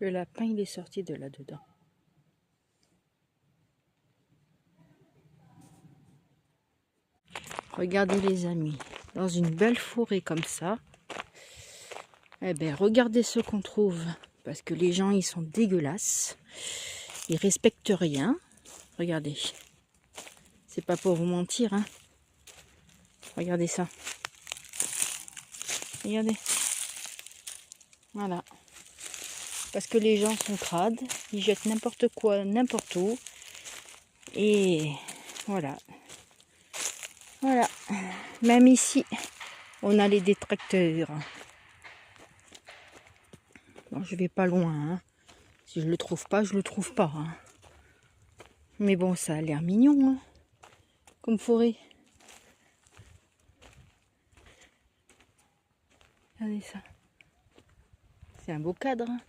Le lapin, il est sorti de là-dedans. Regardez les amis, dans une belle forêt comme ça, eh ben regardez ce qu'on trouve. Parce que les gens, ils sont dégueulasses. Ils respectent rien. Regardez. C'est pas pour vous mentir, hein. Regardez ça. Regardez. Voilà. Parce que les gens sont crades. Ils jettent n'importe quoi, n'importe où. Et voilà. Voilà. Même ici, on a les détracteurs. Bon, je vais pas loin, hein. Si je le trouve pas, je le trouve pas, hein. Mais bon, ça a l'air mignon, hein, comme forêt. Regardez ça. C'est un beau cadre. Hein.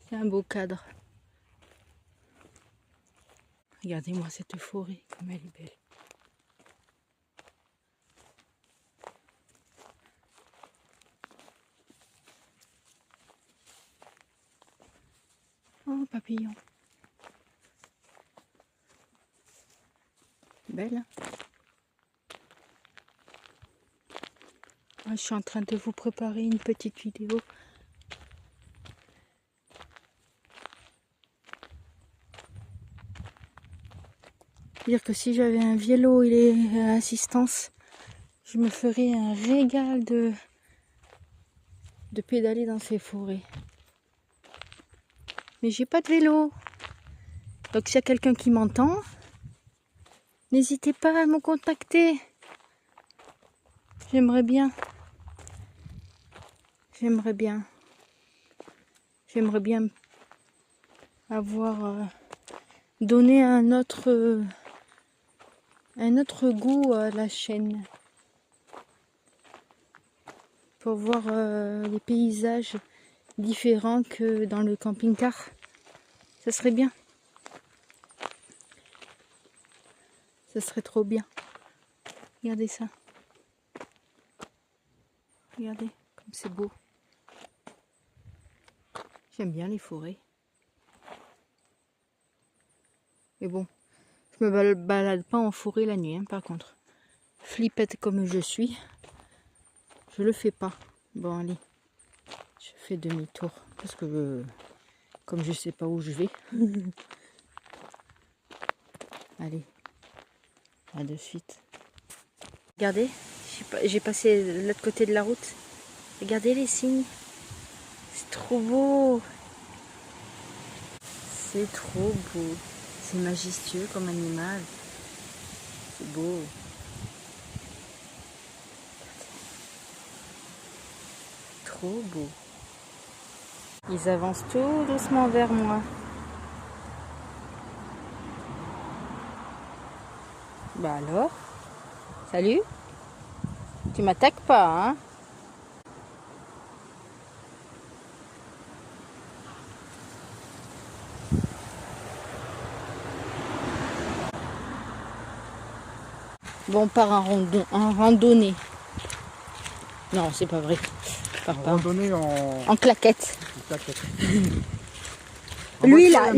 C'est un beau cadre. Regardez-moi cette forêt, comme elle est belle. Oh, papillon. Belle. Hein. Je suis en train de vous préparer une petite vidéo. Dire que si j'avais un vélo et les assistances, je me ferais un régal de pédaler dans ces forêts. Mais j'ai pas de vélo. Donc s'il y a quelqu'un qui m'entend, n'hésitez pas à me contacter. J'aimerais bien. J'aimerais bien avoir donné un autre goût à la chaîne. Pour voir les paysages différents que dans le camping-car. Ça serait bien. Ça serait trop bien. Regardez ça. Regardez comme c'est beau. J'aime bien les forêts. Mais bon, je me balade pas en forêt la nuit, hein, par contre. Flippette comme je suis, je le fais pas. Bon, allez. Je fais demi-tour. Parce que comme je sais pas où je vais. Allez. À de suite. Regardez, j'ai passé de l'autre côté de la route. Regardez les cygnes. C'est trop beau. C'est trop beau. C'est majestueux comme animal. C'est beau. Trop beau. Ils avancent tout doucement vers moi. Bah alors, salut. Tu m'attaques pas, hein? Bon, on part en randonnée. Non, c'est pas vrai. Randonnée en claquette. Lui là,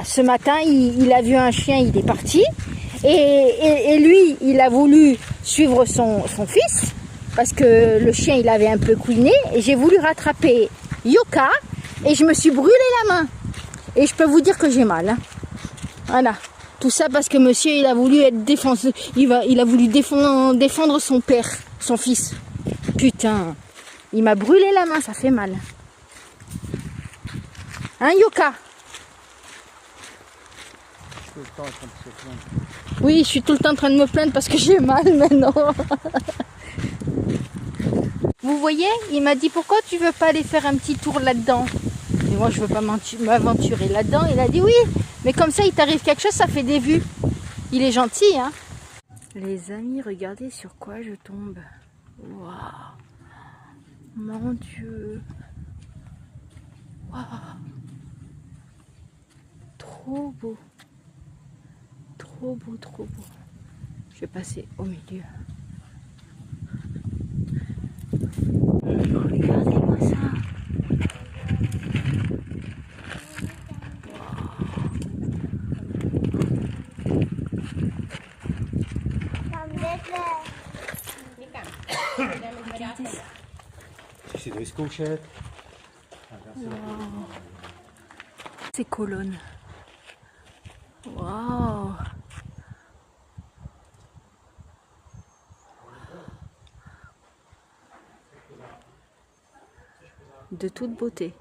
ce matin, il a vu un chien, il est parti. Et lui, il a voulu suivre son fils, parce que le chien, il avait un peu couiné. Et j'ai voulu rattraper Yoka, et je me suis brûlé la main. Et je peux vous dire que j'ai mal. Hein. Voilà. Tout ça parce que monsieur, il a voulu être défenseur. Il a voulu défendre son père, son fils. Putain, il m'a brûlé la main, ça fait mal. Hein, Yoka? Oui, je suis tout le temps en train de me plaindre parce que j'ai mal maintenant. Vous voyez, il m'a dit pourquoi tu veux pas aller faire un petit tour là-dedans? Mais moi, je veux pas m'aventurer là-dedans. Il a dit oui, mais comme ça, il t'arrive quelque chose, ça fait des vues. Il est gentil, hein. Les amis, regardez sur quoi je tombe. Waouh. Mon Dieu. Waouh. Trop beau. Trop beau, trop beau. Je vais passer au milieu. Regardez-moi ça. Regardez ça. C'est des escouchettes. Wow. Ces colonnes. Waouh. De toute beauté.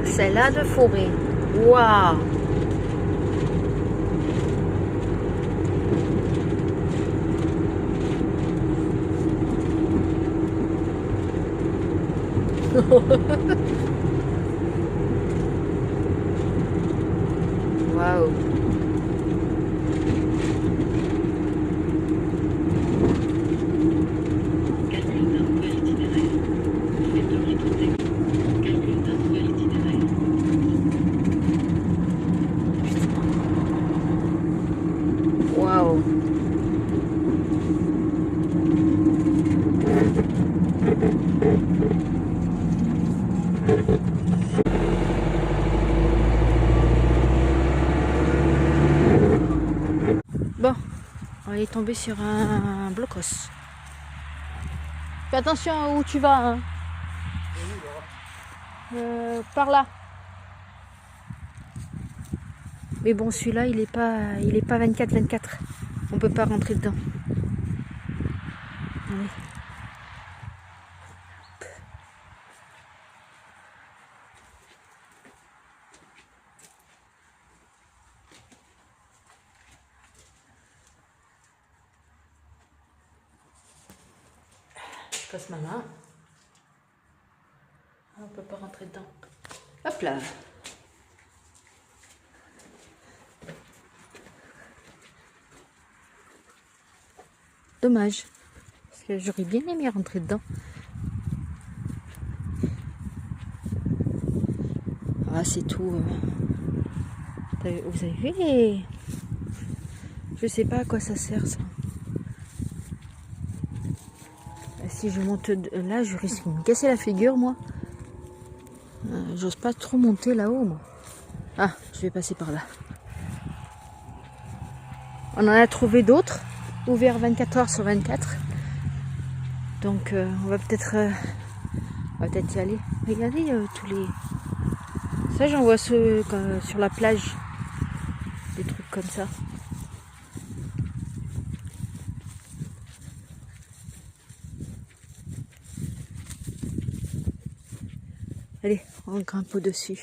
Celle-là de forêt. Waouh. Waouh. Waouh. Bon, on est tombé sur un blocos. Fais attention où tu vas. Hein. Par là. Mais bon, celui-là, il est pas 24/24. On peut pas rentrer dedans. Allez. Je passe ma main. On peut pas rentrer dedans. Hop là. Dommage. Parce que j'aurais bien aimé rentrer dedans. Ah, c'est tout. Vous avez vu les... Je sais pas à quoi ça sert ça. Si je monte là, je risque de me casser la figure, moi. J'ose pas trop monter là-haut, moi. Ah, je vais passer par là. On en a trouvé d'autres, ouverts 24h/24. Donc, on va peut-être y aller. Regardez tous les... Ça, j'en vois ceux sur la plage. Des trucs comme ça. Allez, on grimpe au-dessus.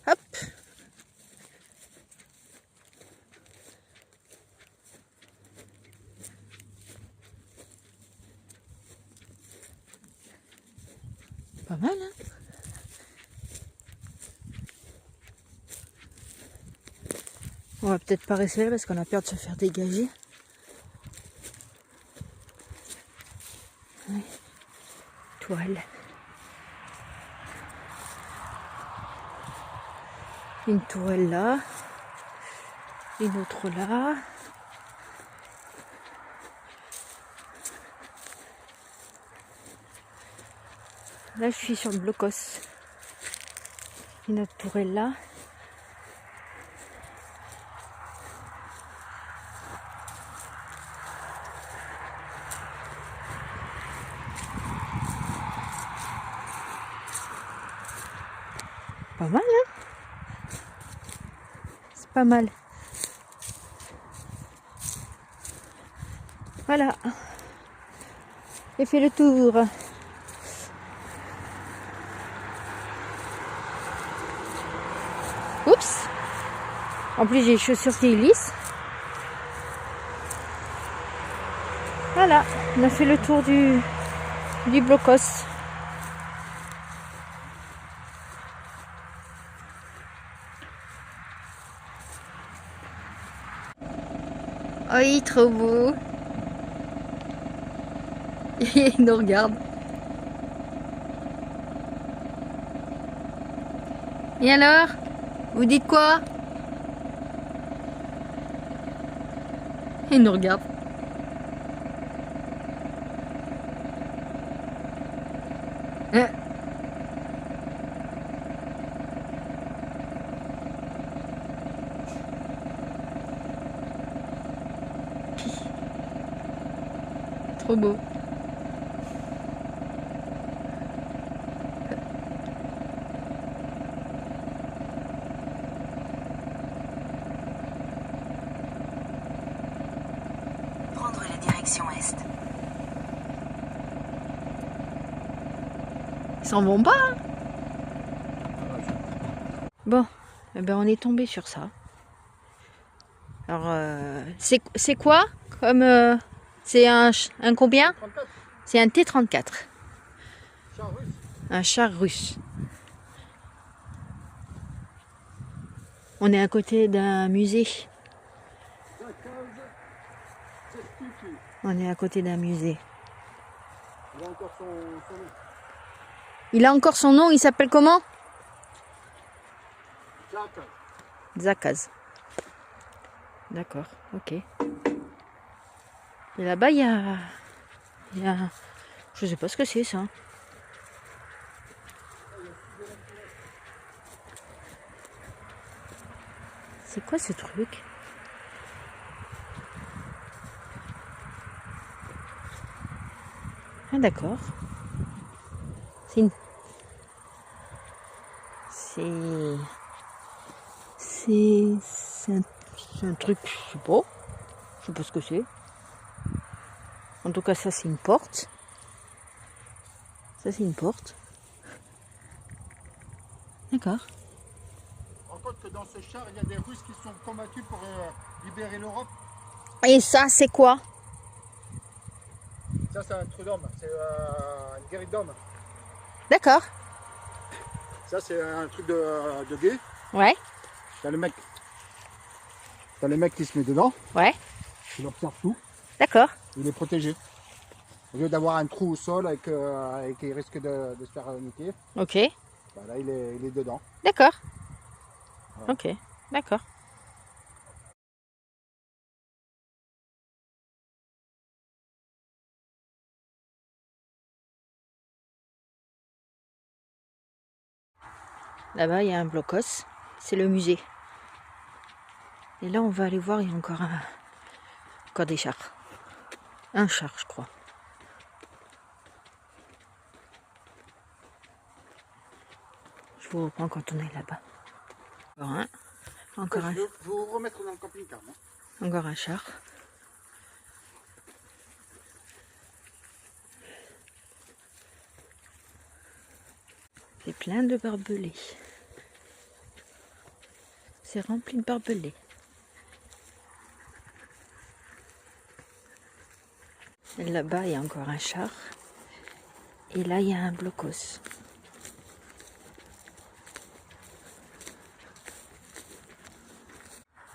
Hop. Pas mal, hein? On va peut-être pas rester là parce qu'on a peur de se faire dégager. Ouais. Toile. Une tourelle là. Une autre là. Là, je suis sur le blocos. Une autre tourelle là. Pas mal, hein? C'est pas mal. Voilà. J'ai fait le tour. Oups. En plus, j'ai les chaussures qui glissent. Voilà. On a fait le tour du blocos. Oui, trop beau. Il nous regarde. Et alors? Vous dites quoi? Il nous regarde. Trop beau. Prendre la direction est. Ils s'en vont pas, hein. Bon, eh ben on est tombé sur ça. Alors, c'est quoi comme... c'est un combien? C'est un T-34. Char russe. Un char russe. On est à côté d'un musée. On est à côté d'un musée. Il a encore son nom. Il a encore son nom, il s'appelle comment? Jacques. Zakaz. D'accord, ok. Et là-bas, il y a... Je sais pas ce que c'est ça. C'est quoi ce truc? Ah d'accord. C'est une... C'est un truc, je sais pas. Je sais pas ce que c'est. En tout cas, ça c'est une porte. Ça c'est une porte. D'accord. En compte que dans ce char, il y a des Russes qui sont combattus pour libérer l'Europe. Et ça, c'est quoi? Ça, c'est un trou d'homme. C'est une guérite d'homme. D'accord. Ça, c'est un truc de gay. Ouais. T'as le mec qui se met dedans. Ouais. Il observe tout. D'accord. Il est protégé. Au lieu d'avoir un trou au sol et qu'il risque de se faire niquer, Ok. bah là, il est dedans. D'accord. Voilà. Ok. D'accord. Là-bas, il y a un blocos. C'est le musée. Et là, on va aller voir, il y a encore des chars. Un char, je crois. Je vous reprends quand on est là-bas. Encore un. Encore un. Je vais vous remettre dans le camping-car. Encore un char. C'est plein de barbelés. C'est rempli de barbelés. Et là-bas, il y a encore un char. Et là, il y a un blocos.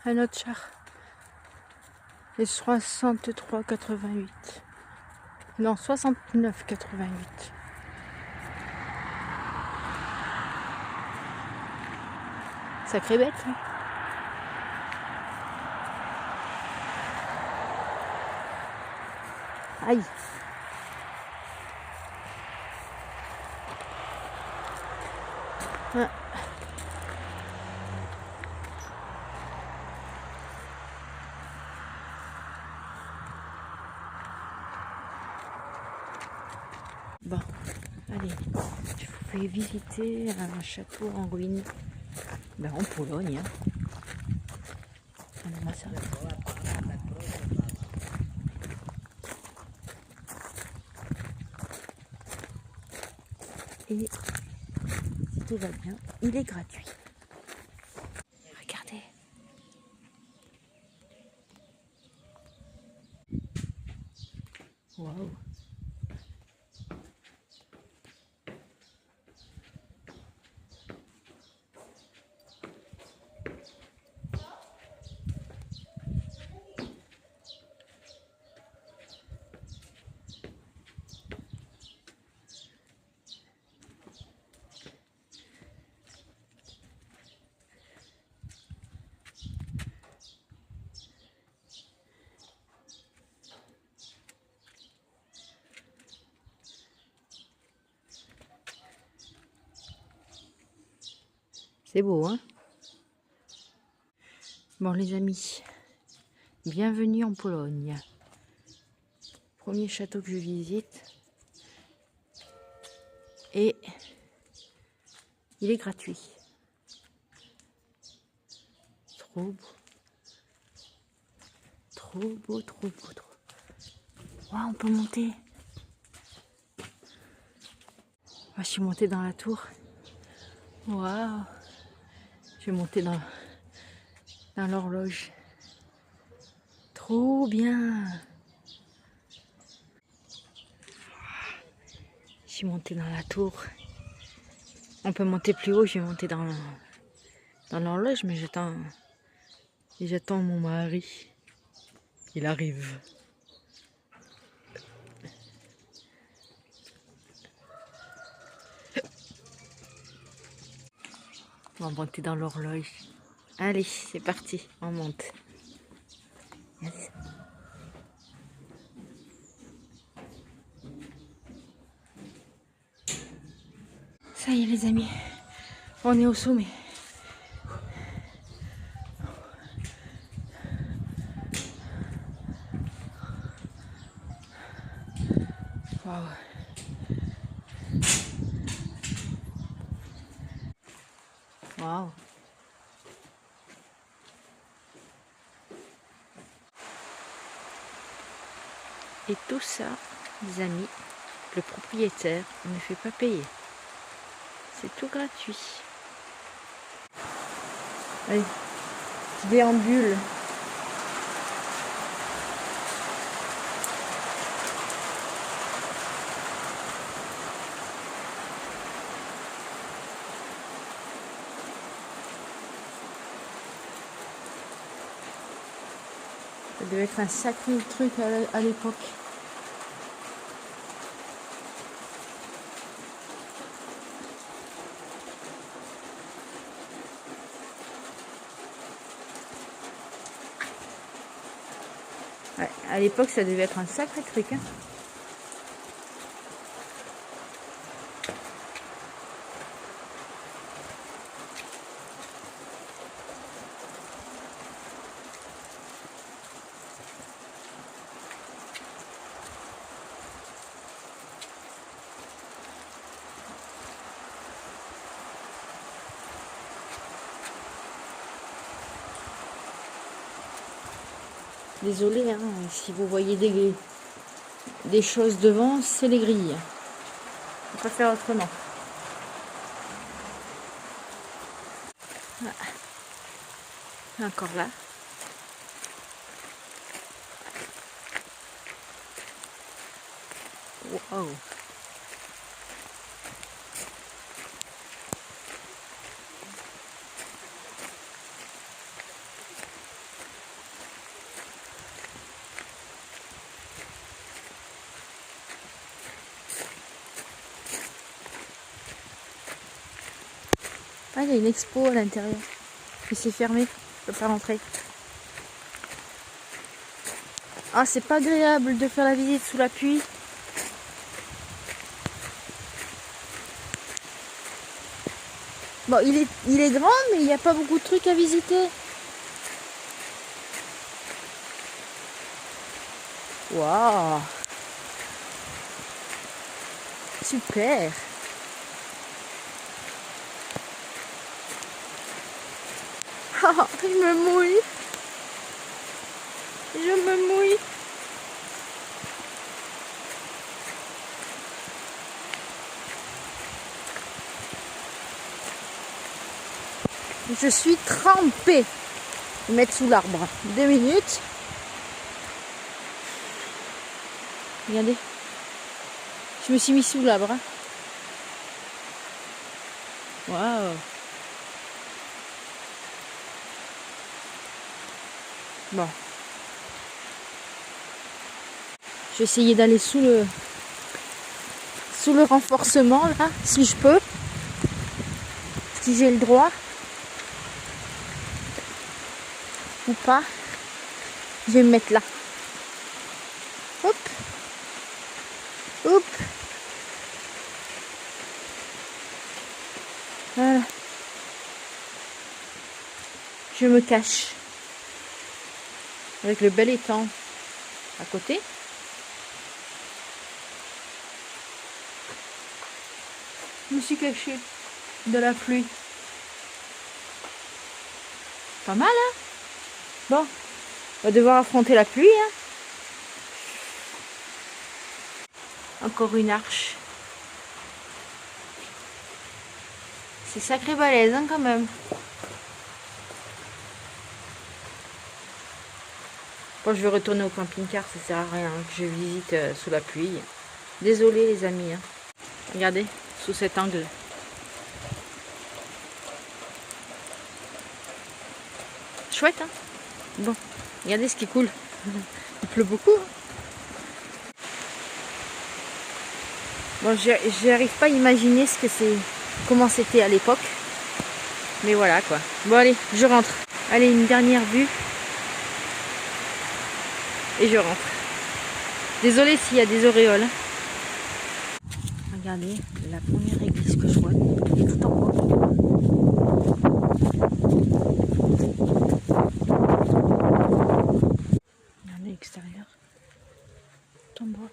Un autre char. Et 63,88. Non, 69,88. Sacré bête, hein. Aïe. Ah. Bon, allez, je vous fais visiter un château en ruine. Ben, en Pologne. Hein. Regardez-moi ça. Et si tout va bien, il est gratuit. Regardez. Waouh. C'est beau, hein? Bon, les amis, bienvenue en Pologne. Premier château que je visite. Et il est gratuit. Trop beau. Trop beau, trop beau, trop. Wow, on peut monter. Ah, je suis montée dans la tour. Waouh. Je vais monter dans l'horloge. Trop bien. Je suis montée dans la tour. On peut monter plus haut, je vais monter dans l'horloge, mais j'attends mon mari. Il arrive. On va monter dans l'horloge. Allez, c'est parti, on monte. Allez. Ça y est les amis, on est au sommet. Waouh. Waouh. Et tout ça, les amis, le propriétaire ne fait pas payer. C'est tout gratuit. Allez, je déambule. Ça devait être un sacré truc à l'époque. Ouais, à l'époque, ça devait être un sacré truc. Hein. Désolée, hein, si vous voyez des choses devant, c'est les grilles. On peut pas faire autrement. Voilà. Encore là. Wow. Ah, il y a une expo à l'intérieur. Mais c'est fermé, je peux pas rentrer. Ah, c'est pas agréable de faire la visite sous la pluie. Bon, il est grand, mais il n'y a pas beaucoup de trucs à visiter. Waouh! Super! Ah, je me mouille! Je me mouille! Je suis trempée. Je vais mettre sous l'arbre. 2 minutes. Regardez. Je me suis mis sous l'arbre. Hein. Waouh. Bon. Je vais essayer d'aller sous le renforcement là, si je peux. Si j'ai le droit. Ou pas. Je vais me mettre là. Hop. Hop. Voilà. Je me cache. Avec le bel étang à côté. Je me suis cachée de la pluie. Pas mal, hein? Bon, on va devoir affronter la pluie, hein? Encore une arche. C'est sacré balèze, hein, quand même. Bon, je vais retourner au camping-car, ça sert à rien que je visite sous la pluie. Désolée les amis. Hein. Regardez, sous cet angle. Chouette, hein? Bon, regardez ce qui coule. Il pleut beaucoup. Hein. Bon, j'arrive pas à imaginer ce que c'est, comment c'était à l'époque. Mais voilà quoi. Bon allez, je rentre. Allez, une dernière vue. Et je rentre. Désolée s'il y a des auréoles. Regardez, la première église que je vois, elle est tout en haut. Regardez l'extérieur. Tout en bas.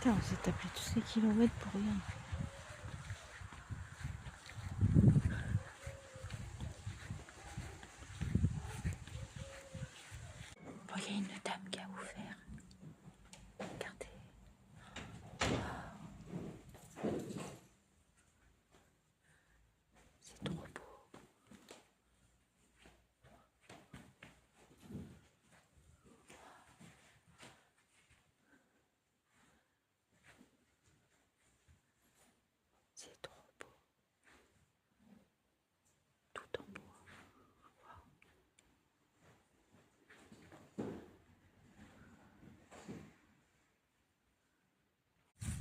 Putain, on s'est tapé tous ces kilomètres pour rien. Bon, il y a une dame qui a ouvert. Regardez. C'est trop beau. C'est trop beau. Tout en bois.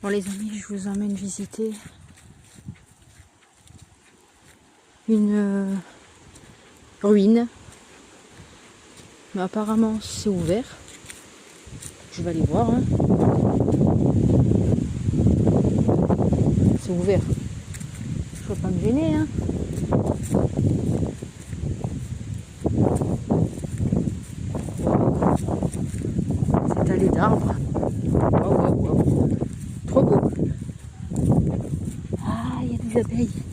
Bon les amis, je vous emmène visiter une ruine. Mais apparemment c'est ouvert. Je vais aller voir. Hein. C'est ouvert. Je ne vais pas me gêner. Hein. C'est allée d'arbres. Wow, wow, wow. Trop beau. Ah, il y a des abeilles.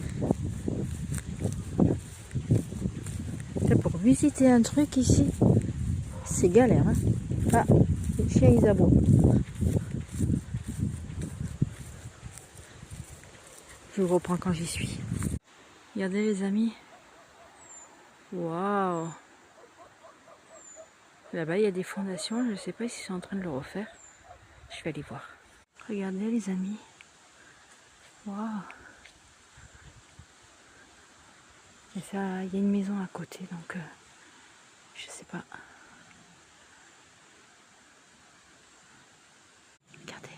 Pour visiter un truc ici, c'est galère. Hein. Ah, les chiens ils aboient. Je vous reprends quand j'y suis. Regardez les amis. Waouh. Là-bas il y a des fondations. Je ne sais pas s'ils sont en train de le refaire. Je vais aller voir. Regardez les amis. Waouh. Et ça, il y a une maison à côté, donc je sais pas. Regardez.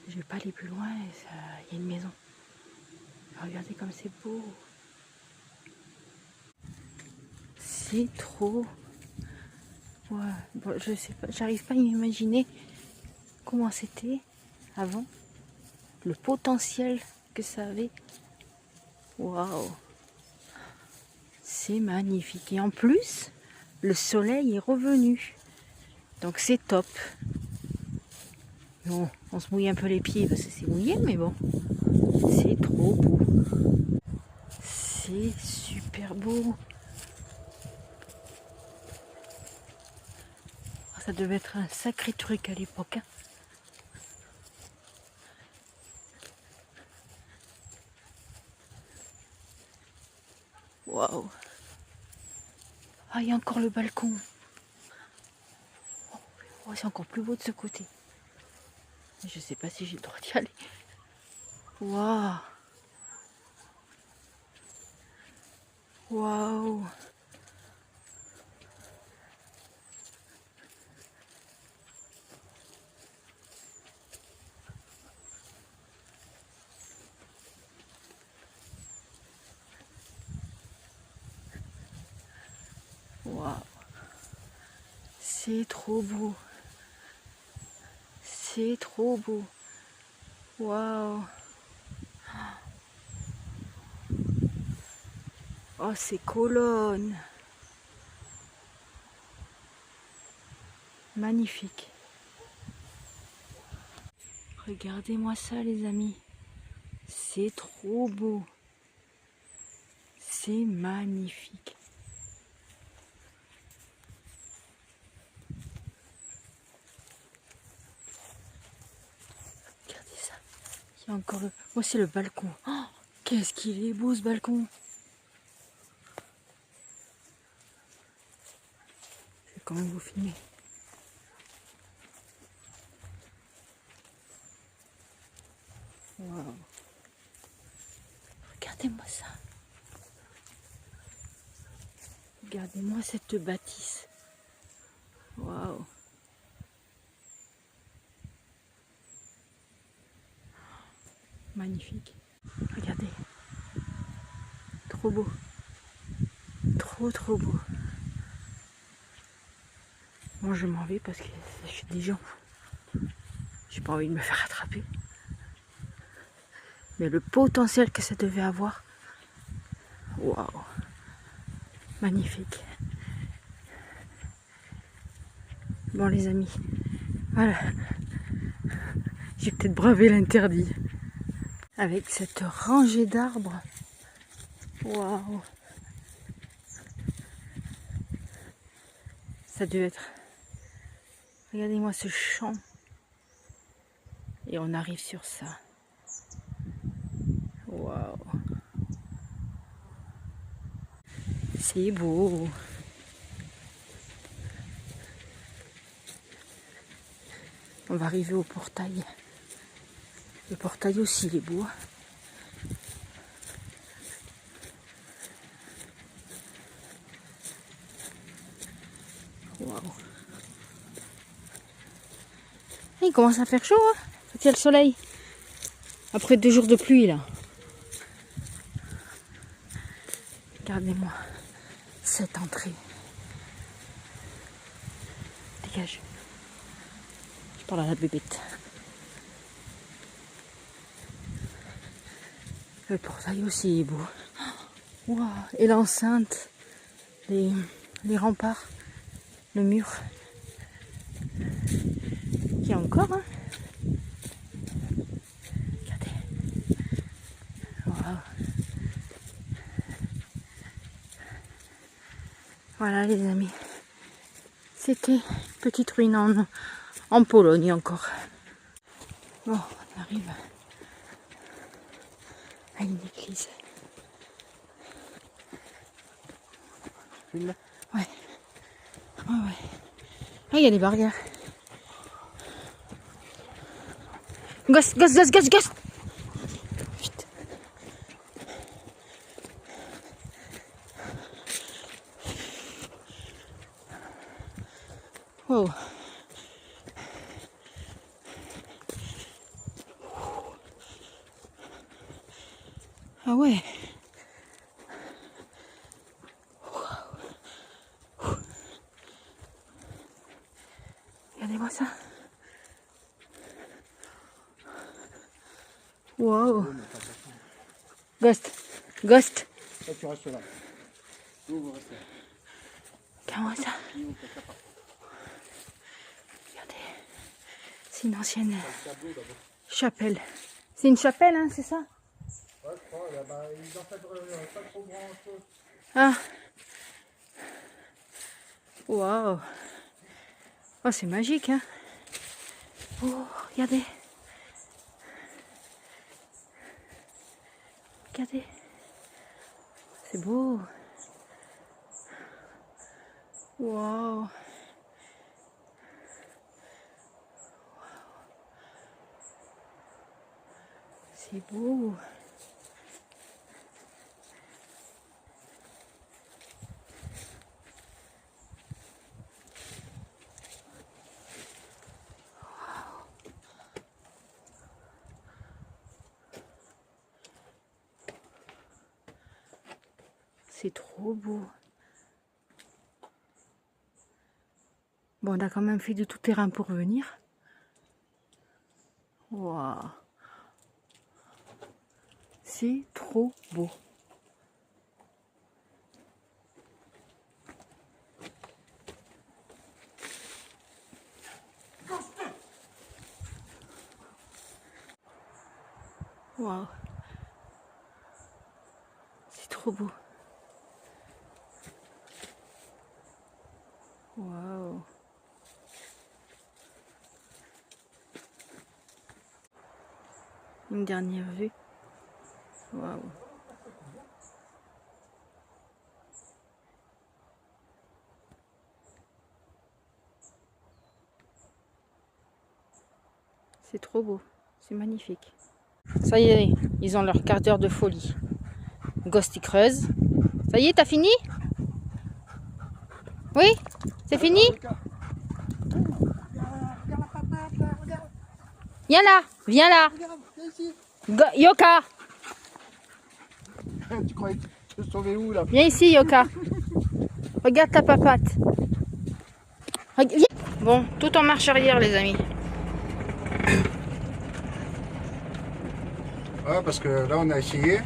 Je vais pas aller plus loin. Il y a une maison. Regardez comme c'est beau. C'est trop. Ouais. Bon, je sais pas. J'arrive pas à m'imaginer comment c'était avant. Le potentiel que ça avait. Waouh. C'est magnifique. Et en plus, le soleil est revenu. Donc c'est top. Bon, on se mouille un peu les pieds parce que c'est mouillé, mais bon. C'est trop beau. C'est super beau. Ça devait être un sacré truc à l'époque. Hein. Waouh. Ah, il y a encore le balcon. Oh, c'est encore plus beau de ce côté. Je sais pas si j'ai le droit d'y aller. Waouh. Waouh. Waouh. C'est trop beau. C'est trop beau. Waouh. Oh, ces colonnes. Magnifique. Regardez-moi ça, les amis. C'est trop beau. C'est magnifique. Regardez ça. Il y a encore le... Moi, c'est le balcon. Oh, qu'est-ce qu'il est beau, ce balcon. Je vais quand même vous filmer. Waouh. Regardez-moi ça. Regardez-moi cette bâtisse. Waouh. Magnifique. Regardez. Trop beau. Trop beau. Moi je m'en vais parce que je suis des gens. J'ai pas envie de me faire attraper. Mais le potentiel que ça devait avoir. Waouh. Magnifique. Bon les amis. Voilà. J'ai peut-être bravé l'interdit. Avec cette rangée d'arbres. Waouh. Ça devait être... Regardez-moi ce champ. Et on arrive sur ça. Waouh. C'est beau. On va arriver au portail. Le portail aussi, il est beau. Waouh. Il commence à faire chaud, hein, quand il y a le soleil. Après 2 jours de pluie, là. Regardez-moi cette entrée. Dégage. Je parle à la bébête. Le portail aussi est beau. Wow. Et l'enceinte, les remparts, le mur. Il y a encore, hein. Regardez. Wow. Voilà les amis. C'était une petite ruine en Pologne encore. Bon, on arrive à une église. Filme. Ouais. Ouais. Ah, il y a des barrières. Ghost. Vite. Wow. Ah ouais. Regardez-moi ça. Wow. Ghost. Là, tu restes là. Vous restez là. Regarde-moi ça. Regardez. C'est une ancienne chapelle. C'est une chapelle, hein, c'est ça? Ouais, je crois. Là, ils en fait pas trop grand chose. Ah. Wow. Oh, c'est magique, hein. Oh, regardez. Regardez. C'est beau. Wow. C'est beau. C'est trop beau. Bon, on a quand même fait du tout terrain pour venir. Waouh. C'est trop beau. C'est trop beau. Waouh. Une dernière vue. Waouh. C'est trop beau. C'est magnifique. Ça y est, ils ont leur quart d'heure de folie. Ghost, il creuse. Ça y est, t'as fini? Oui? C'est fini? Viens là, viens là. Yoka, Tu croyais te sauver où là? viens ici, Yoka. Regarde ta papate. Viens. Bon, tout en marche arrière, les amis. Ouais, parce que là on a essayé.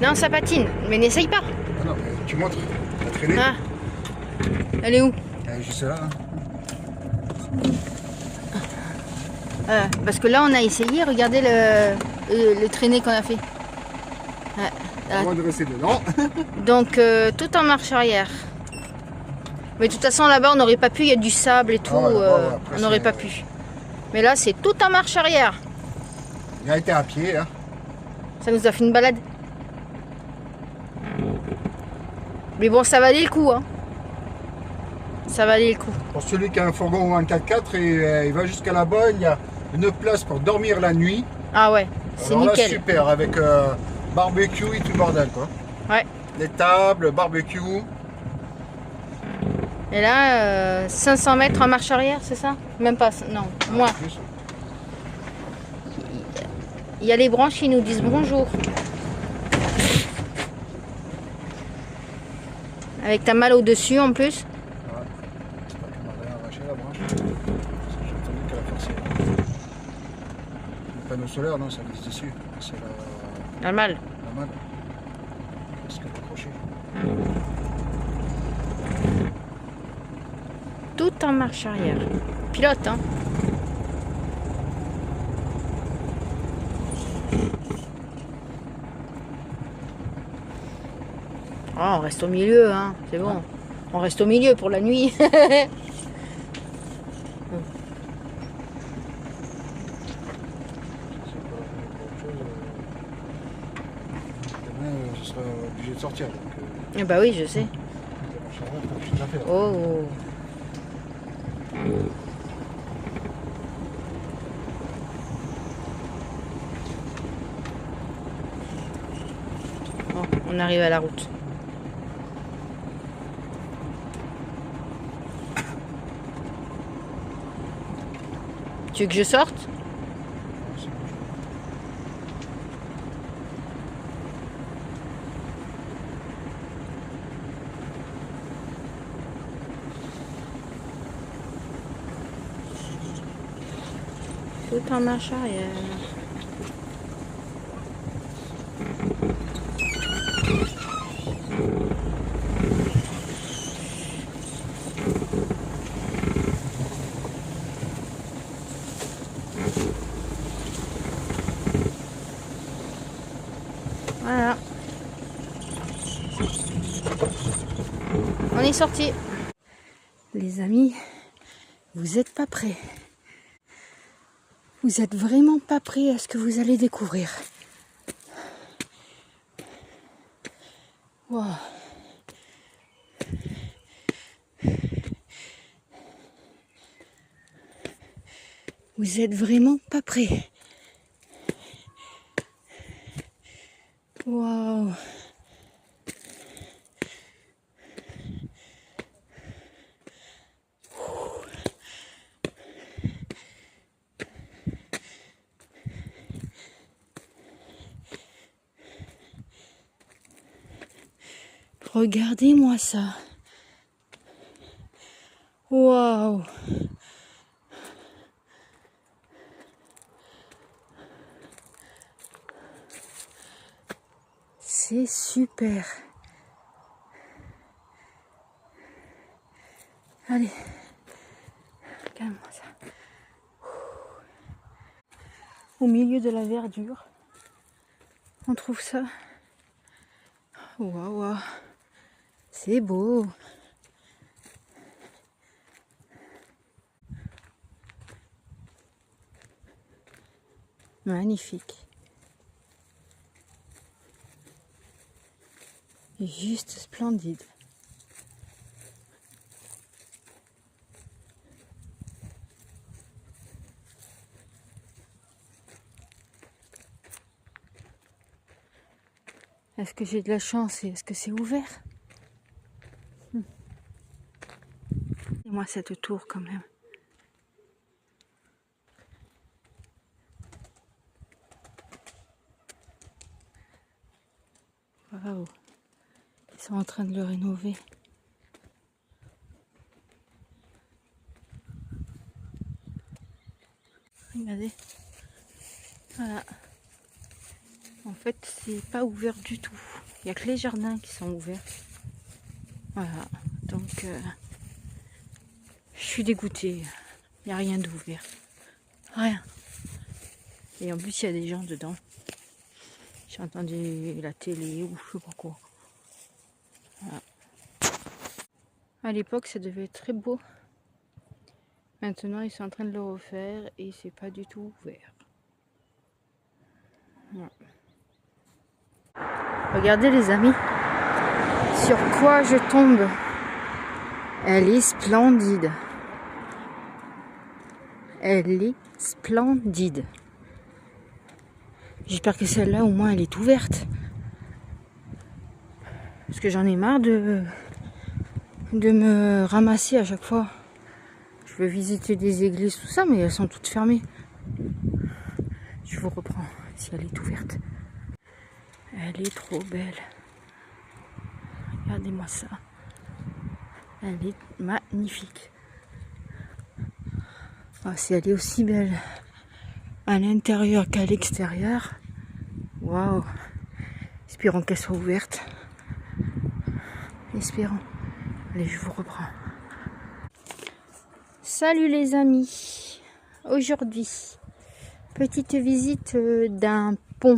Non, ça patine, mais n'essaye pas. Ah non, mais tu montres, la traînée. Ah. Elle est où? Elle est juste là. Parce que là, on a essayé. Regardez le traîné qu'on a fait. Avant de rester dedans. Donc, tout en marche arrière. Mais de toute façon, là-bas, on n'aurait pas pu. Il y a du sable et tout. Ah ouais, après, on n'aurait pas pu. Mais là, c'est tout en marche arrière. Il a été à pied. Hein. Ça nous a fait une balade. Mais bon, ça valait le coup. Hein. Ça valait le coup. Pour celui qui a un fourgon ou un 4x4 et il va jusqu'à là-bas, il y a une place pour dormir la nuit. Ah ouais, c'est Alors là, nickel. super, avec barbecue et tout le bordel quoi. Ouais. Les tables, barbecue. Et là, 500 mètres en marche arrière, c'est ça? Même pas, non, moins. Plus. Il y a les branches qui nous disent bonjour. Avec ta malle au-dessus en plus. J'espère qu'elle m'a rien arraché la branche. Parce que j'ai entendu qu'elle a forcé. Le panneau solaire, non, ça glisse dessus. C'est La malle. la malle. Qu'est-ce qu'elle a accroché? Tout en marche arrière. Pilote, hein. Oh, on reste au milieu, hein. C'est bon. On reste au milieu pour la nuit. C'est pas autre chose. Demain, je serai obligé de sortir. Donc, Eh bah oui, je sais. la marche arrière, t'as quelque chose à faire. Oh. Bon, on arrive à la route. Tu veux que je sorte? C'est bon, Tout en marche arrière. Voilà. On est sorti. Les amis, vous êtes pas prêts. Vous êtes vraiment pas prêts à ce que vous allez découvrir. Wow. Vous êtes vraiment pas prêts. Waouh. Regardez-moi ça. Waouh. C'est super. Allez. Calme-moi ça. Au milieu de la verdure, on trouve ça. Waouh, c'est beau. Magnifique. Juste splendide. Est-ce que j'ai de la chance et est-ce que c'est ouvert? Et moi cette tour quand même. Waouh. Ils sont en train de le rénover. Regardez. Voilà. En fait, c'est pas ouvert du tout. Il n'y a que les jardins qui sont ouverts. Voilà. Donc, je suis dégoûtée. Il n'y a rien d'ouvert. Rien. Et en plus, il y a des gens dedans. J'ai entendu la télé ou je sais pas quoi. Voilà. À l'époque, ça devait être très beau. Maintenant, ils sont en train de le refaire et c'est pas du tout ouvert. Voilà. Regardez les amis, sur quoi je tombe. Elle est splendide. Elle est splendide. J'espère que celle-là, au moins, elle est ouverte. Parce que j'en ai marre de me ramasser à chaque fois. Je veux visiter des églises, tout ça, mais elles sont toutes fermées. Je vous reprends, si elle est ouverte. Elle est trop belle. Regardez-moi ça. Elle est magnifique. Oh, si elle est aussi belle à l'intérieur qu'à l'extérieur. Waouh. Espérons qu'elle soit ouverte. Espérons. Allez, je vous reprends. Salut les amis. Aujourd'hui, petite visite d'un pont.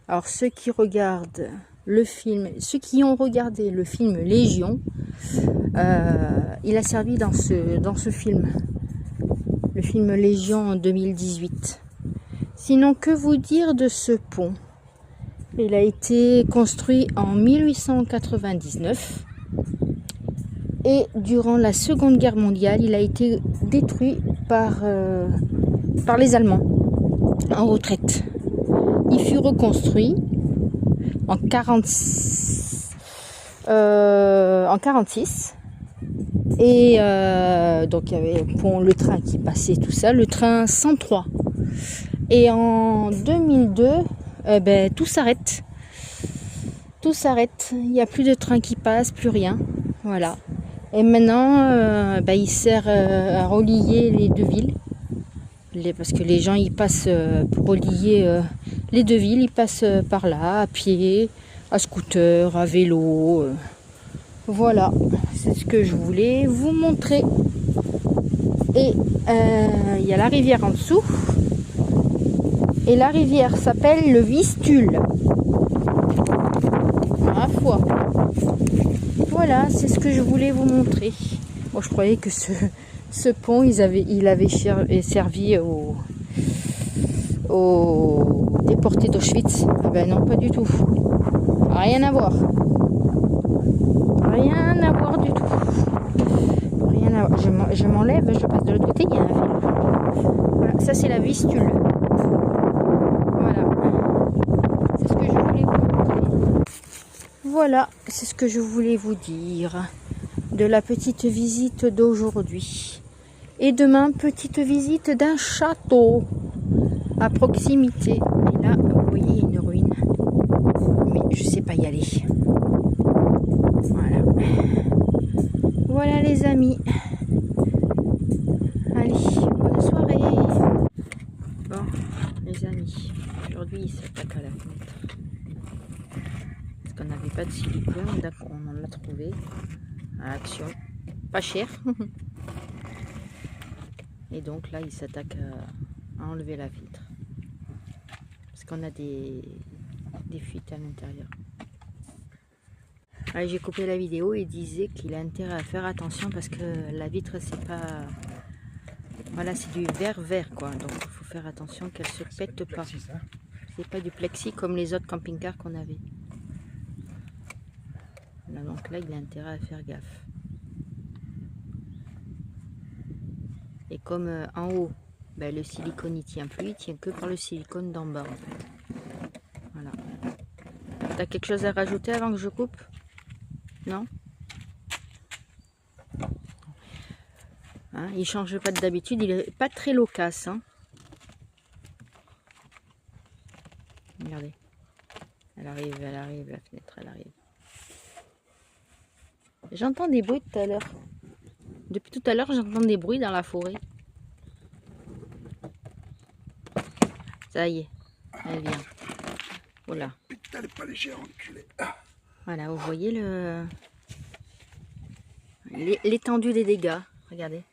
Alors ceux qui regardent le film, ceux qui ont regardé le film Légion, il a servi dans ce film. Le film Légion en 2018. Sinon, que vous dire de ce pont? Il a été construit en 1899 et durant la Seconde Guerre mondiale, il a été détruit par les Allemands en retraite. Il fut reconstruit en 46. Et donc il y avait le train qui passait, tout ça, le train 103. Et en 2002, tout s'arrête. Tout s'arrête. Il n'y a plus de train qui passe, plus rien. Voilà. Et maintenant, il sert à relier les deux villes. Parce que les gens, ils passent pour relier les deux villes. Ils passent par là, à pied, à scooter, à vélo. Voilà. C'est ce que je voulais vous montrer. Et il y a la rivière en dessous. Et la rivière s'appelle le Vistule. Ma foi. Voilà, c'est ce que je voulais vous montrer. Moi, je croyais que ce pont, il avait servi aux déportés d'Auschwitz. Ah ben non, pas du tout. Rien à voir. Rien à voir du tout. Rien à voir. Je m'enlève, je passe de l'autre côté, il y a un fil. Voilà, ça c'est la Vistule. Voilà. C'est ce que je voulais vous montrer. Voilà, c'est ce que je voulais vous dire de la petite visite d'aujourd'hui. Et demain, petite visite d'un château à proximité. Et là, vous voyez une ruine. Mais je sais pas y aller. Voilà. Voilà les amis. Allez, bonne soirée. Bon, les amis, aujourd'hui il s'attaque à la fenêtre. Parce qu'on n'avait pas de silicone, donc on en a trouvé à Action. Pas cher. Et donc là, il s'attaque à enlever la vitre. Parce qu'on a des fuites à l'intérieur. Ouais, j'ai coupé la vidéo et disait qu'il a intérêt à faire attention parce que la vitre c'est pas... Voilà, c'est du verre quoi, donc il faut faire attention qu'elle se pète pas. C'est pas du plexi comme les autres camping-cars qu'on avait. Voilà, donc là il a intérêt à faire gaffe. Et comme en haut, ben, le silicone il tient plus, il tient que par le silicone d'en bas en fait. Voilà. T'as quelque chose à rajouter avant que je coupe? Non? Hein, il change pas d'habitude, il est pas très loquace. Hein. Regardez. Elle arrive, la fenêtre, elle arrive. J'entends des bruits tout à l'heure. Depuis tout à l'heure, j'entends des bruits dans la forêt. Ça y est, elle vient. Voilà. Putain, elle est pas légère, enculé. Voilà, vous voyez l'étendue des dégâts. Regardez.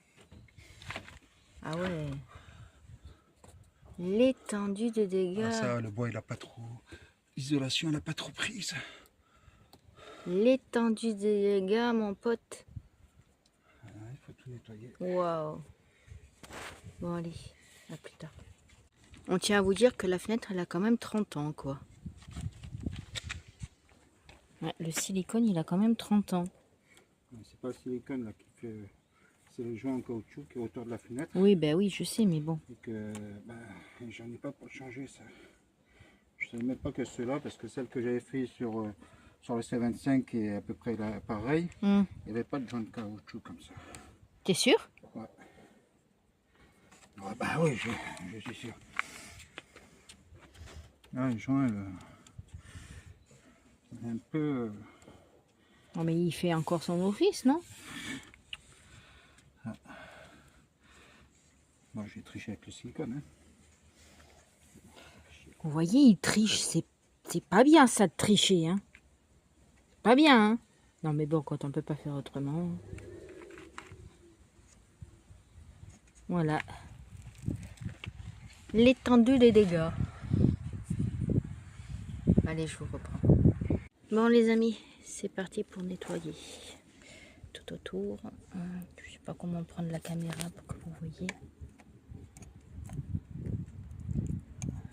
Ah ouais. L'étendue des dégâts. Ah, ça, le bois, il a pas trop... L'isolation, elle a pas trop prise. L'étendue des dégâts, mon pote. Il faut tout nettoyer. Waouh. Bon, allez, à plus tard. On tient à vous dire que la fenêtre, elle a quand même 30 ans, quoi. Ouais, le silicone, il a quand même 30 ans. C'est pas le silicone là qui fait... C'est le joint en caoutchouc qui est autour de la fenêtre. Oui, ben oui, je sais, mais bon. Et que j'en ai pas pour le changer ça. Je savais même pas que ceux-là, parce que celle que j'avais fait sur le C25 qui est à peu près là, pareil, il n'y avait pas de joint de caoutchouc comme ça. T'es sûr? Ouais. Ouais, bah oui, je suis sûr. Là, le joint, il est un peu... Oh, mais il fait encore son office, non? Moi, j'ai triché avec le silicone. Hein. Vous voyez, il triche. C'est pas bien, ça, de tricher. Hein. Pas bien, hein. Non, mais bon, quand on peut pas faire autrement. Voilà. L'étendue des dégâts. Allez, je vous reprends. Bon, les amis, c'est parti pour nettoyer tout autour. Je sais pas comment prendre la caméra pour que vous voyez.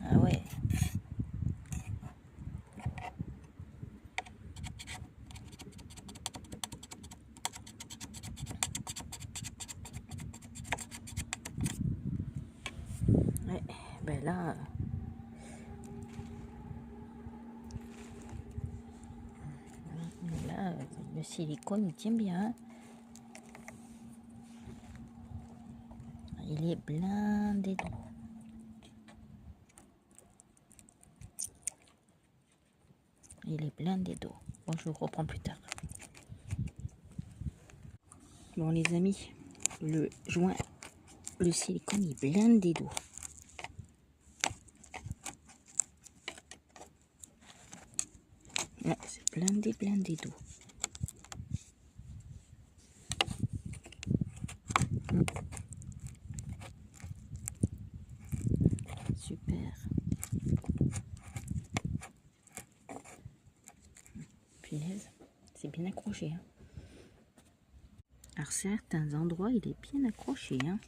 Ah ouais. Ouais, ben là... Là, le silicone, il tient bien. Il est blindé d'eau. Il est blindé d'eau. Bon, je vous reprends plus tard. Bon, les amis, le joint, le silicone, il est blindé d'eau. Ouais, c'est blindé d'eau. Super. Punaise, c'est bien accroché. Hein. Alors certains endroits, il est bien accroché. Hein.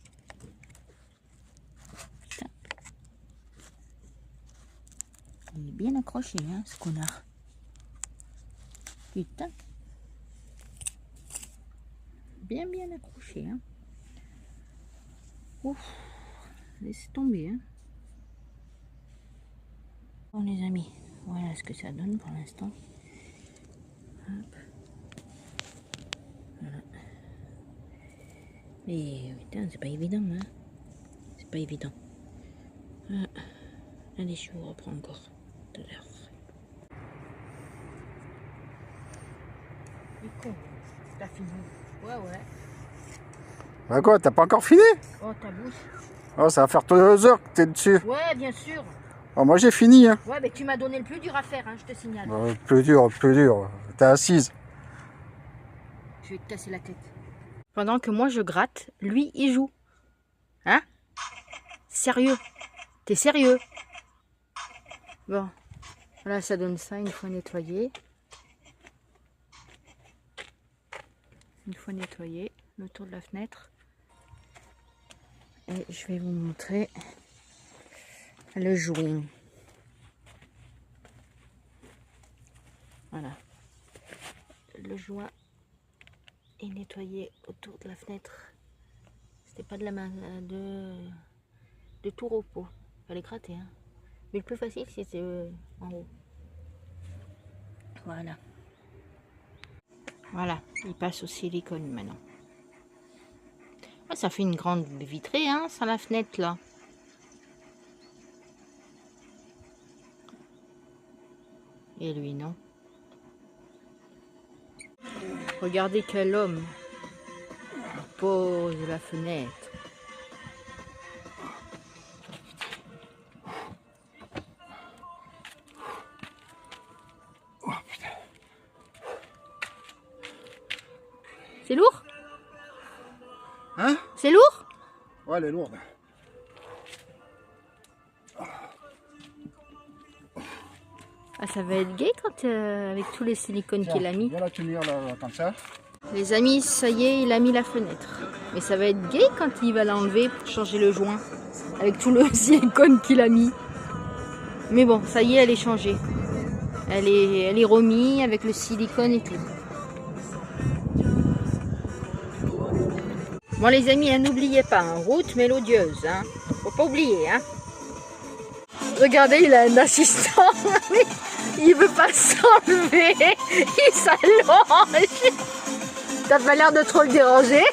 Putain. Il est bien accroché, hein, ce connard. Putain. Bien accroché. Hein. Ouf. Laissez tomber. Hein. Bon les amis, voilà ce que ça donne pour l'instant. Voilà. Mais putain, c'est pas évident, hein. C'est pas évident. Allez, je vous reprends encore tout à l'heure. T'as fini? Ouais. Bah quoi, t'as pas encore fini? Oh, ta bouche. Oh, ça va faire 2 heures que t'es dessus. Ouais, bien sûr. Oh, moi j'ai fini. Hein. Ouais, mais tu m'as donné le plus dur à faire, hein, je te signale. Plus dur. T'es assise. Je vais te casser la tête. Pendant que moi je gratte, lui il joue. Hein? Sérieux? T'es sérieux? Bon. Voilà, ça donne ça une fois nettoyé. une fois nettoyé le tour de la fenêtre. Et je vais vous montrer le joint. Voilà. Le joint est nettoyé autour de la fenêtre. C'était pas de la main de tout repos. Fallait gratter. Hein. Mais le plus facile c'était en haut. Voilà. Voilà. Il passe au silicone maintenant. Ah, ça fait une grande vitrée, hein, sans la fenêtre là. Et lui, non. Regardez quel homme pose la fenêtre. Oh putain. C'est lourd? Hein? C'est lourd? Ouais, elle est lourde. Ah, ça va être gai quand avec tous les silicones qu'il a mis. Viens la tenir là, comme ça. Les amis, ça y est, il a mis la fenêtre. Mais ça va être gai quand il va l'enlever pour changer le joint. Avec tout le silicone qu'il a mis. Mais bon, ça y est, elle est changée. Elle est remise avec le silicone et tout. Bon les amis, hein, n'oubliez pas, hein, route mélodieuse. Hein. Faut pas oublier. Hein. Regardez, il a un assistant. Il veut pas s'enlever. Il s'allonge. T'as pas l'air de trop le déranger.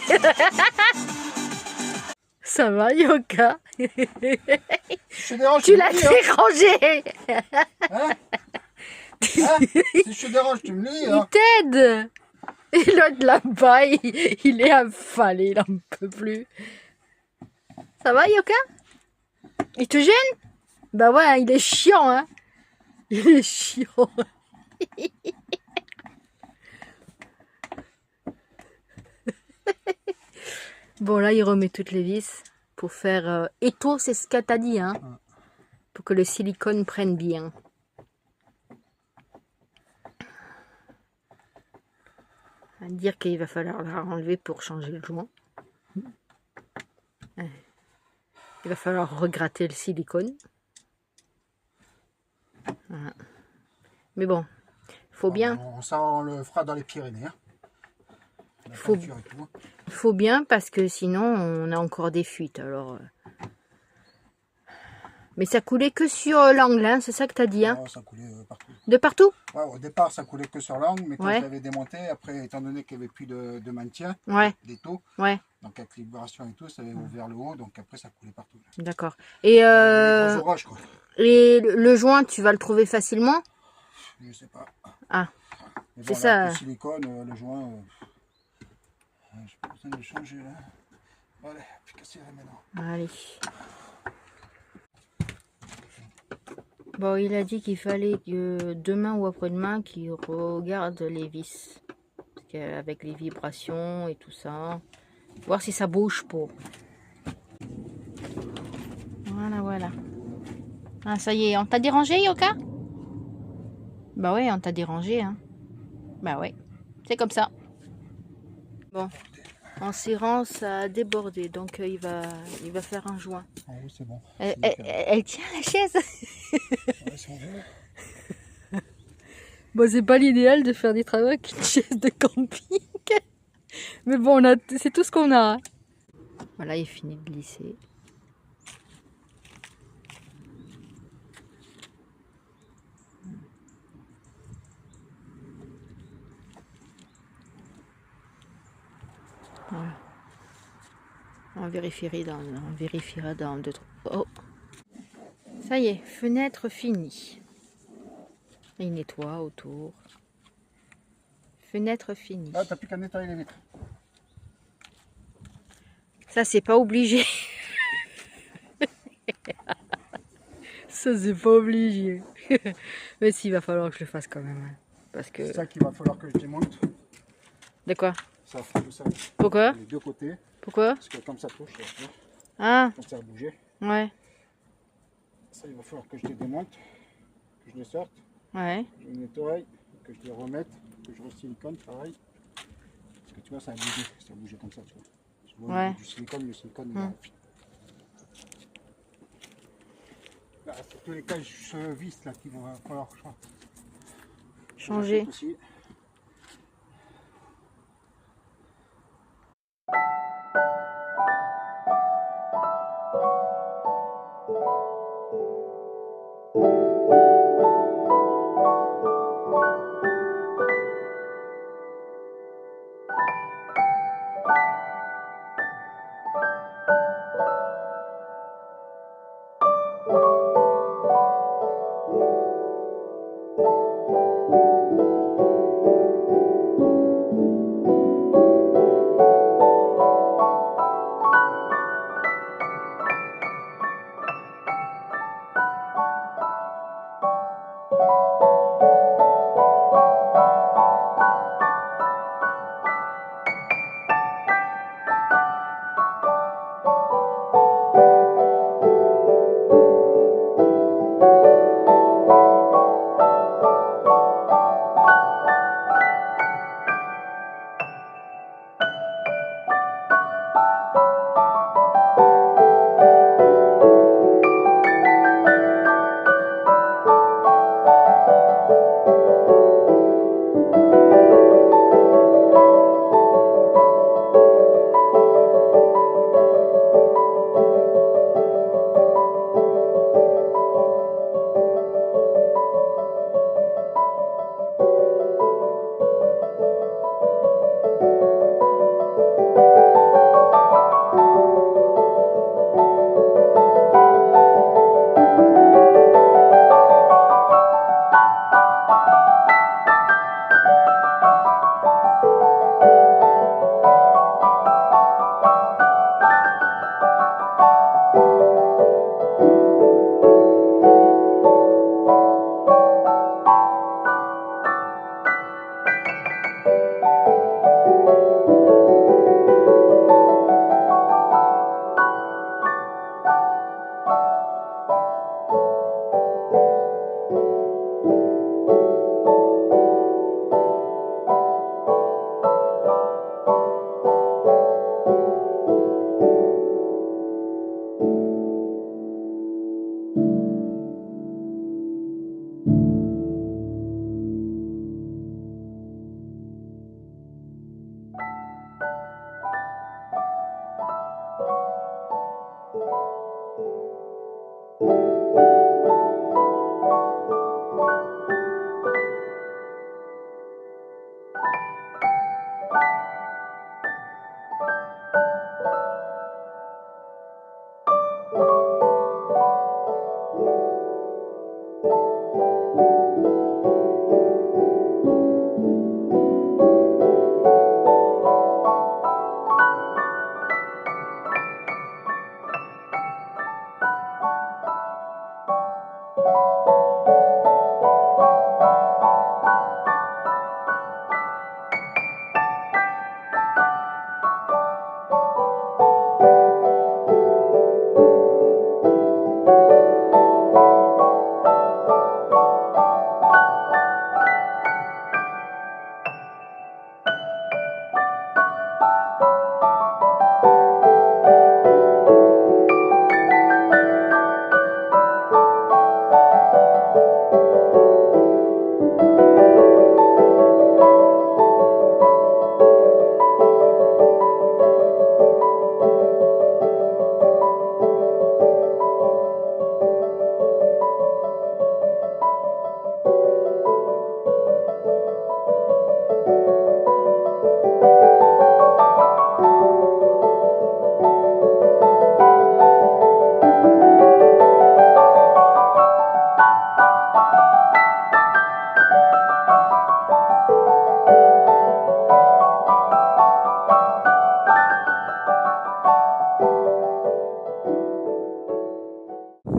Ça va, Yoka? Je te dérange, Tu l'as dérangé. Hein? Si je te dérange, tu me lis. Hein? Il t'aide. Et l'autre là-bas, il est affalé, il en peut plus. Ça va, Yoka? Il te gêne? Bah ouais, il est chiant, hein. Il est chiant. Bon, là, il remet toutes les vis pour faire... étau, c'est ce qu'elle t'a dit, hein. Pour que le silicone prenne bien. À dire qu'il va falloir la enlever pour changer le joint. Il va falloir regratter le silicone. Voilà. Mais bon, faut bien. Ça, on le fera dans les Pyrénées. Hein. Faut bien parce que sinon on a encore des fuites. Alors, mais ça coulait que sur l'angle, hein, c'est ça que tu as dit, hein? Non, ça coulait partout. De partout? Ouais, au départ, ça coulait que sur l'angle, mais quand Ouais. je l'avais démonté, après, étant donné qu'il n'y avait plus de maintien, Ouais. d'étau, Ouais. donc avec les vibrations et tout, ça avait ouvert le haut, donc après, ça coulait partout. D'accord. Et, Des gros orages, quoi. et le joint, tu vas le trouver facilement? Je sais pas. Ah, Mais c'est bon, ça. là, avec le silicone, le joint, j'ai pas besoin de le changer là. Allez, puis casser là maintenant. Allez. Bon, il a dit qu'il fallait que demain ou après-demain qu'il regarde les vis. Parce qu'avec les vibrations et tout ça. Voir si ça bouge pas. Voilà, voilà. Ah, ça y est, on t'a dérangé, Yoka? Bah ouais, on t'a dérangé, hein. Bah ouais, c'est comme ça. Bon, en serrant, ça a débordé, donc il va faire un joint. En haut, c'est bon. Elle tient la chaise. Ouais, si on veut. Bon, c'est pas l'idéal de faire des travaux avec une chaise de camping. Mais bon, c'est tout ce qu'on a. Voilà, il finit de glisser. Voilà. On vérifiera dans 2-3. Oh. Ça y est, fenêtre finie. Il nettoie autour. Fenêtre finie. Ah, t'as plus qu'à nettoyer les vitres. Ça, c'est pas obligé. Ça, c'est pas obligé. Mais si, il va falloir que je le fasse quand même. Hein. Parce que... C'est ça qu'il va falloir que je démonte. De quoi? Ça, tout ça. Pourquoi? Les deux côtés. Pourquoi? Parce que comme ça touche, là, Ah, quand ça a bougé. ouais. Ça, il va falloir que je les démonte, que je les sorte, Ouais. que je les nettoie, que je les remette, que je resilicone, pareil. que tu vois, ça a bougé comme ça, tu vois. Je vois Ouais. du silicone, le silicone, il a... Là, c'est tous les cas, ce vis là qu'il va falloir Changer. aussi.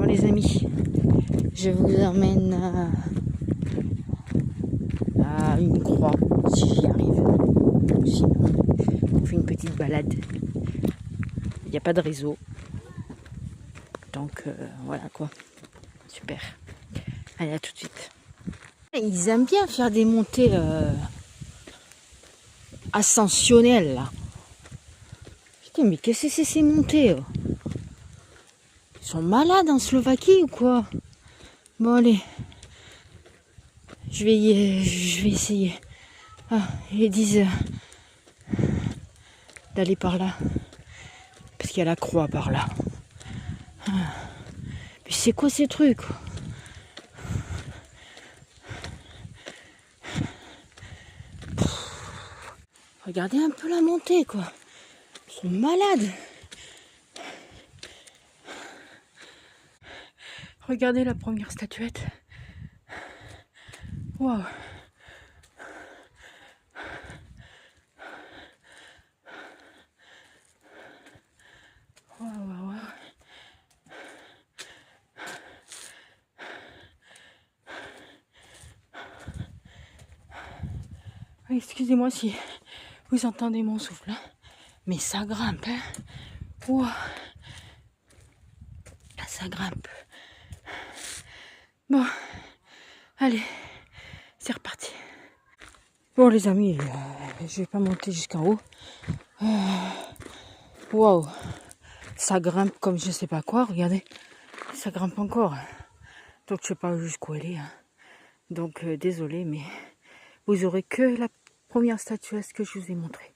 les amis, je vous emmène à une croix, si j'y arrive. Sinon, on fait une petite balade. Il n'y a pas de réseau. Donc voilà quoi. Super. Allez, à tout de suite. Ils aiment bien faire des montées ascensionnelle là. Putain, mais qu'est-ce que c'est ces montées Ils sont malades en Slovaquie ou quoi? Bon allez, je vais essayer. Ah, ils disent d'aller par là, parce qu'il y a la croix par là. Ah. Mais c'est quoi ces trucs? Regardez un peu la montée quoi. Ils sont malades. Regardez la première statuette. Waouh. Waouh, waouh. Excusez-moi si vous entendez mon souffle, hein. Mais ça grimpe, hein. Wow. Ça grimpe. Bon, allez, c'est reparti. Bon les amis, je vais pas monter jusqu'en haut. Waouh, ça grimpe comme je sais pas quoi, regardez, ça grimpe encore. Donc je sais pas jusqu'où elle est. Hein. Donc désolé, mais vous aurez que la première statuette que je vous ai montrée.